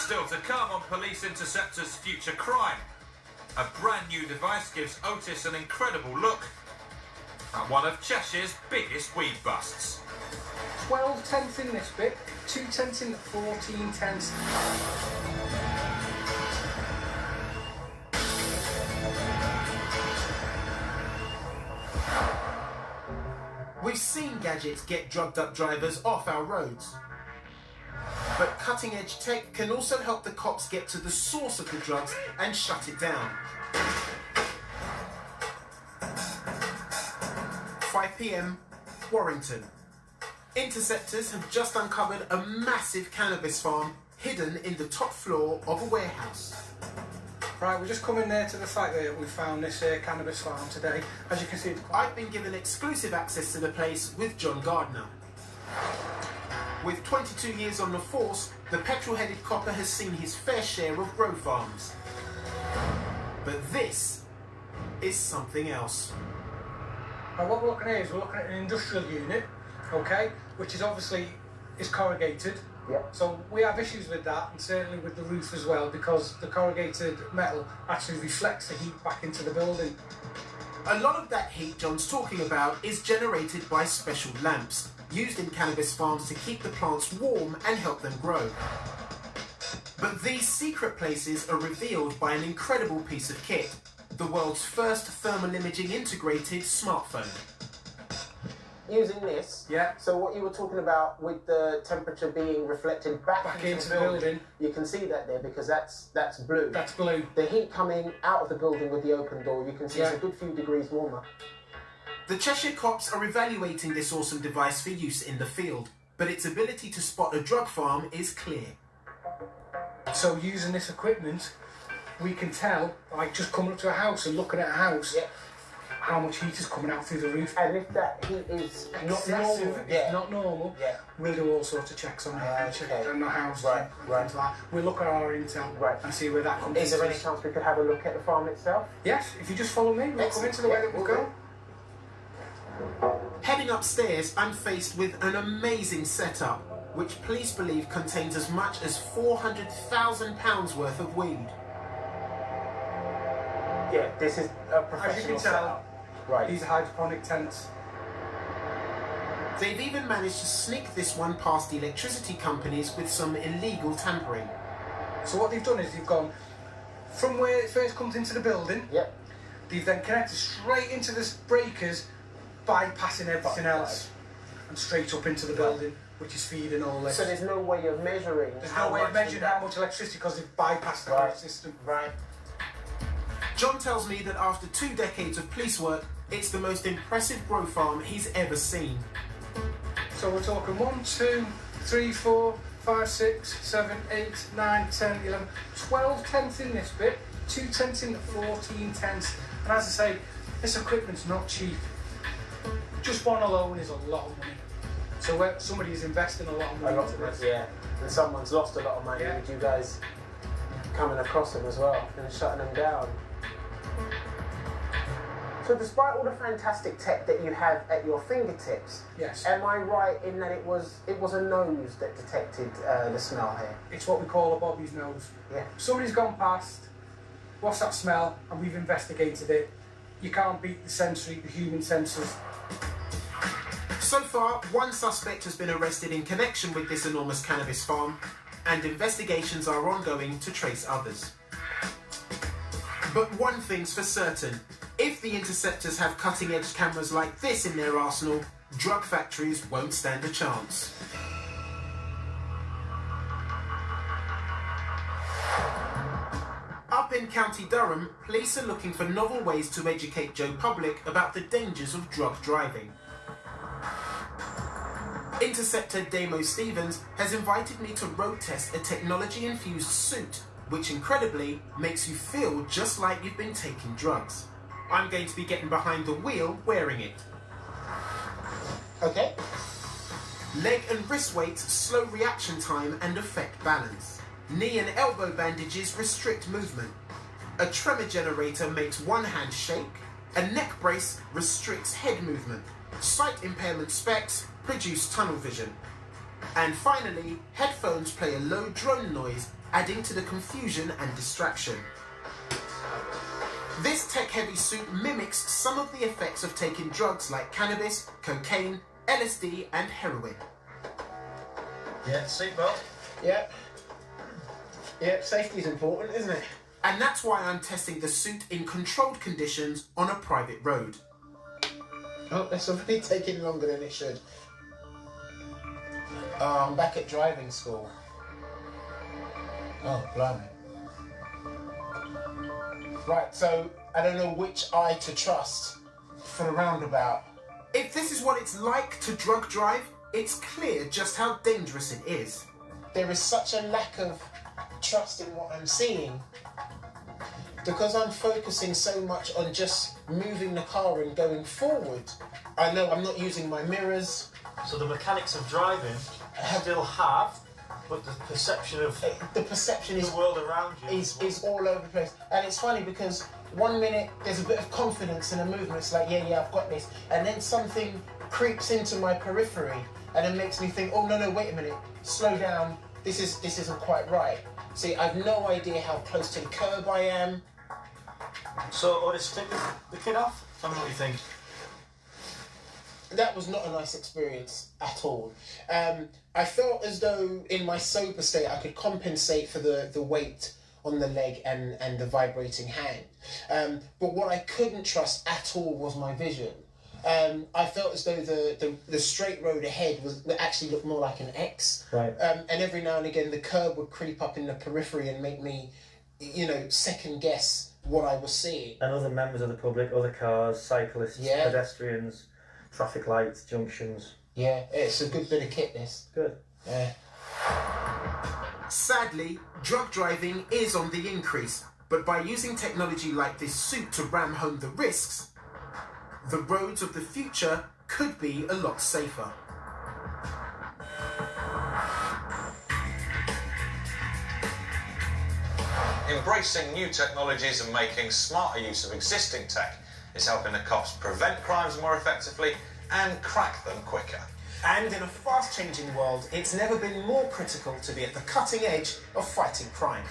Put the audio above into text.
Still to come on Police Interceptor's future crime. A brand new device gives Otis an incredible look at one of Cheshire's biggest weed busts. 12 tenths in this bit, 2 tenths in the 14 tenths. We've seen gadgets get drugged up drivers off our roads. But cutting-edge tech can also help the cops get to the source of the drugs and shut it down. 5 p.m, Warrington. Interceptors have just uncovered a massive cannabis farm hidden in the top floor of a warehouse. Right, we're just coming there to the site where we found this cannabis farm today. As you can see, I've been given exclusive access to the place with John Gardner. With 22 years on the force, the petrol-headed copper has seen his fair share of grow farms. But this is something else. Now what we're looking at is we're looking at an industrial unit, okay, which is obviously corrugated. Yeah. So we have issues with that, and certainly with the roof as well, because the corrugated metal actually reflects the heat back into the building. A lot of that heat John's talking about is generated by special lamps, used in cannabis farms to keep the plants warm and help them grow. But these secret places are revealed by an incredible piece of kit, the world's first thermal imaging integrated smartphone. Using this, Yeah. so what you were talking about with the temperature being reflected back into the building. you can see that there because that's blue. That's blue. The heat coming out of the building with the open door, you can see Yeah. it's a good few degrees warmer. The Cheshire cops are evaluating this awesome device for use in the field, but its ability to spot a drug farm is clear. So using this equipment, we can tell, like just coming up to a house and looking at a house, Yeah. how much heat is coming out through the roof. And if that heat is not Excessive, normal, it's not normal, Yeah. we'll do all sorts of checks on it and check Okay. on the house. Right, and right. things like that. We'll look at our intel Right. and see where that comes is there into any us. chance we could have a look at the farm itself? Yes, if you just follow me, we'll come into the way that we'll go. Heading upstairs, I'm faced with an amazing setup, which police believe contains as much as £400,000 worth of weed. Yeah, this is a professional As you can tell, setup. Right. these are hydroponic tents. They've even managed to sneak this one past electricity companies with some illegal tampering. So what they've done is they've gone from where it first comes into the building, Yep. they've then connected straight into the breakers, bypassing everything else, and straight up into the building, which is feeding all this. So there's no way of measuring. There's how no way of much measuring is how much electricity because they've bypassed the whole Right. system. Right. John tells me that after 2 decades of police work, it's the most impressive grow farm he's ever seen. So we're talking 1, 2, 3, 4, 5, 6, 7, 8, 9, 10, 11, 12 tenths in this bit, 2 tenths in the 14 tenths. And as I say, this equipment's not cheap. Just one alone is a lot of money. So somebody's investing a lot of money into this. Yeah. And someone's lost a lot of money Yeah. with you guys coming across them as well and shutting them down. So despite all the fantastic tech that you have at your fingertips, Yes. am I right in that it was a nose that detected the smell here? It's what we call a Bobby's nose. Yeah. Somebody's gone past, what's that smell, and we've investigated it. You can't beat the human senses. So far, one suspect has been arrested in connection with this enormous cannabis farm, and investigations are ongoing to trace others. But one thing's for certain, if the interceptors have cutting-edge cameras like this in their arsenal, drug factories won't stand a chance. Up in County Durham, police are looking for novel ways to educate Joe Public about the dangers of drug driving. Interceptor Damo Stevens has invited me to road test a technology-infused suit, which incredibly makes you feel just like you've been taking drugs. I'm going to be getting behind the wheel wearing it. Okay. Leg and wrist weights slow reaction time and affect balance. Knee and elbow bandages restrict movement. A tremor generator makes one hand shake. A neck brace restricts head movement. Sight impairment specs produce tunnel vision. And finally, headphones play a low drone noise adding to the confusion and distraction. This tech-heavy suit mimics some of the effects of taking drugs like cannabis, cocaine, LSD and heroin. Yeah, seatbelt. Yep. Yep, safety's important, isn't it? And that's why I'm testing the suit in controlled conditions on a private road. Oh, that's already taking longer than it should. Oh, I'm back at driving school. Oh, blimey. Right, so I don't know which eye to trust for the roundabout. If this is what it's like to drug drive, it's clear just how dangerous it is. There is such a lack of trust in what I'm seeing. Because I'm focusing so much on just moving the car and going forward, I know I'm not using my mirrors. So the mechanics of driving still have, but the perception of The perception is the world around you is all over the place. And it's funny because one minute there's a bit of confidence in a movement, it's like, yeah, I've got this. And then something creeps into my periphery and it makes me think, oh, no, wait a minute, slow down, this isn't quite right. See, I've no idea how close to the curb I am. So, or just take the kid off? Tell me what you think. That was not a nice experience at all. I felt as though in my sober state I could compensate for the weight on the leg and the vibrating hand. But what I couldn't trust at all was my vision. I felt as though the straight road ahead actually looked more like an X. Right. And every now and again the curb would creep up in the periphery and make me, second guess what I was seeing. And other members of the public, other cars, cyclists, Yeah. pedestrians, traffic lights, junctions. Yeah, it's a good bit of kit, this. Good. Yeah. Sadly, drug driving is on the increase, but by using technology like this suit to ram home the risks, the roads of the future could be a lot safer. Embracing new technologies and making smarter use of existing tech is helping the cops prevent crimes more effectively and crack them quicker. And in a fast-changing world, it's never been more critical to be at the cutting edge of fighting crime.